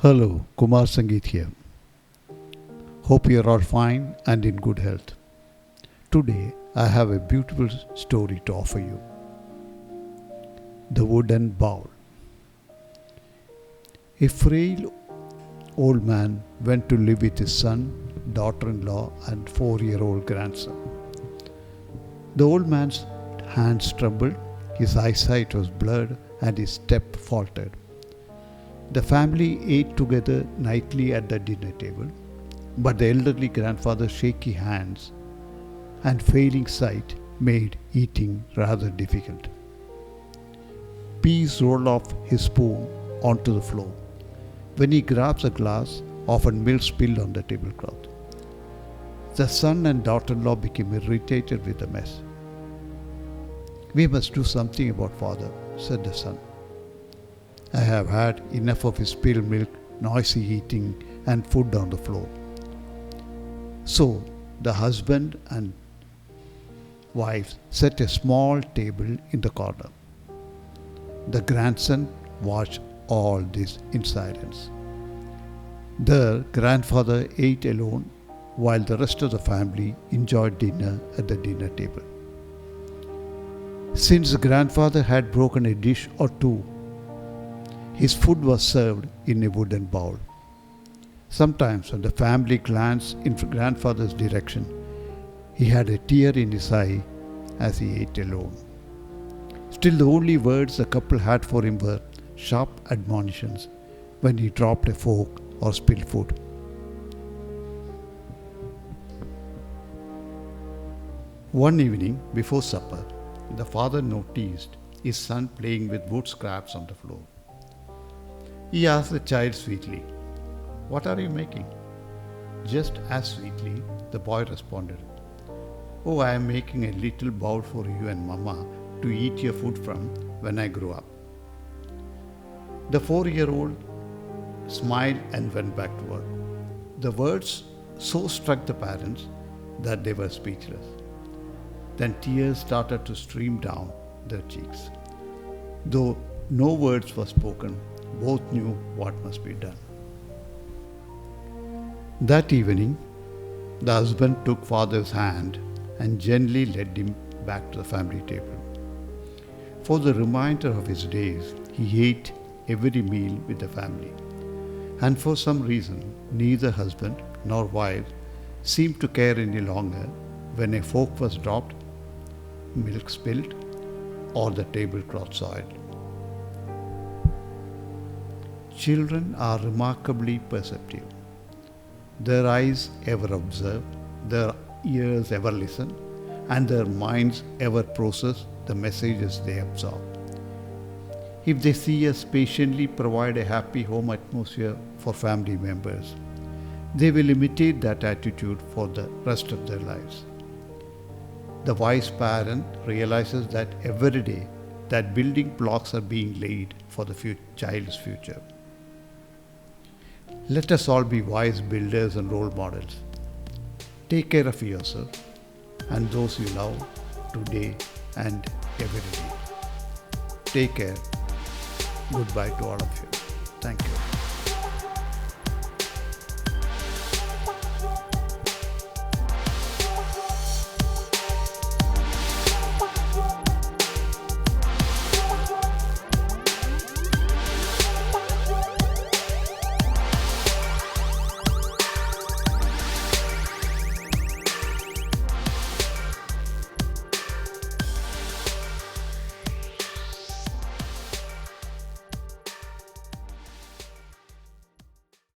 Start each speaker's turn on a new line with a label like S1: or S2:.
S1: Hello, Kumar Sangeet here. Hope you are all fine and in good health. Today I have a beautiful story to offer you. The Wooden Bowl. A frail old man went to live with his son, daughter-in-law and 4-year-old grandson. The old man's hands trembled, his eyesight was blurred and his step faltered. The family ate together nightly at the dinner table, but the elderly grandfather's shaky hands and failing sight made eating rather difficult. Peas rolled off his spoon onto the floor. When he grabs a glass, often milk spilled on the tablecloth. The son and daughter-in-law became irritated with the mess. "We must do something about father," said the son. "I have had enough of his spilled milk, noisy eating, and food on the floor." So the husband and wife set a small table in the corner. The grandson watched all this in silence. The grandfather ate alone while the rest of the family enjoyed dinner at the dinner table. Since the grandfather had broken a dish or two, his food was served in a wooden bowl. Sometimes when the family glanced in grandfather's direction, he had a tear in his eye as he ate alone. Still, the only words the couple had for him were sharp admonitions when he dropped a fork or spilled food. One evening before supper, the father noticed his son playing with wood scraps on the floor. He asked the child sweetly, "What are you making?" Just as sweetly, the boy responded, "Oh, I am making a little bowl for you and Mama to eat your food from when I grow up." The 4-year-old smiled and went back to work. The words so struck the parents that they were speechless. Then tears started to stream down their cheeks. Though no words were spoken, both knew what must be done. That evening, the husband took father's hand and gently led him back to the family table. For the remainder of his days, he ate every meal with the family. And for some reason, neither husband nor wife seemed to care any longer when a fork was dropped, milk spilled, or the tablecloth soiled. Children are remarkably perceptive. Their eyes ever observe, their ears ever listen, and their minds ever process the messages they absorb. If they see us patiently provide a happy home atmosphere for family members, they will imitate that attitude for the rest of their lives. The wise parent realizes that every day that building blocks are being laid for the child's future. Let us all be wise builders and role models. Take care of yourself and those you love today and every day. Take care. Goodbye to all of you. Thank you.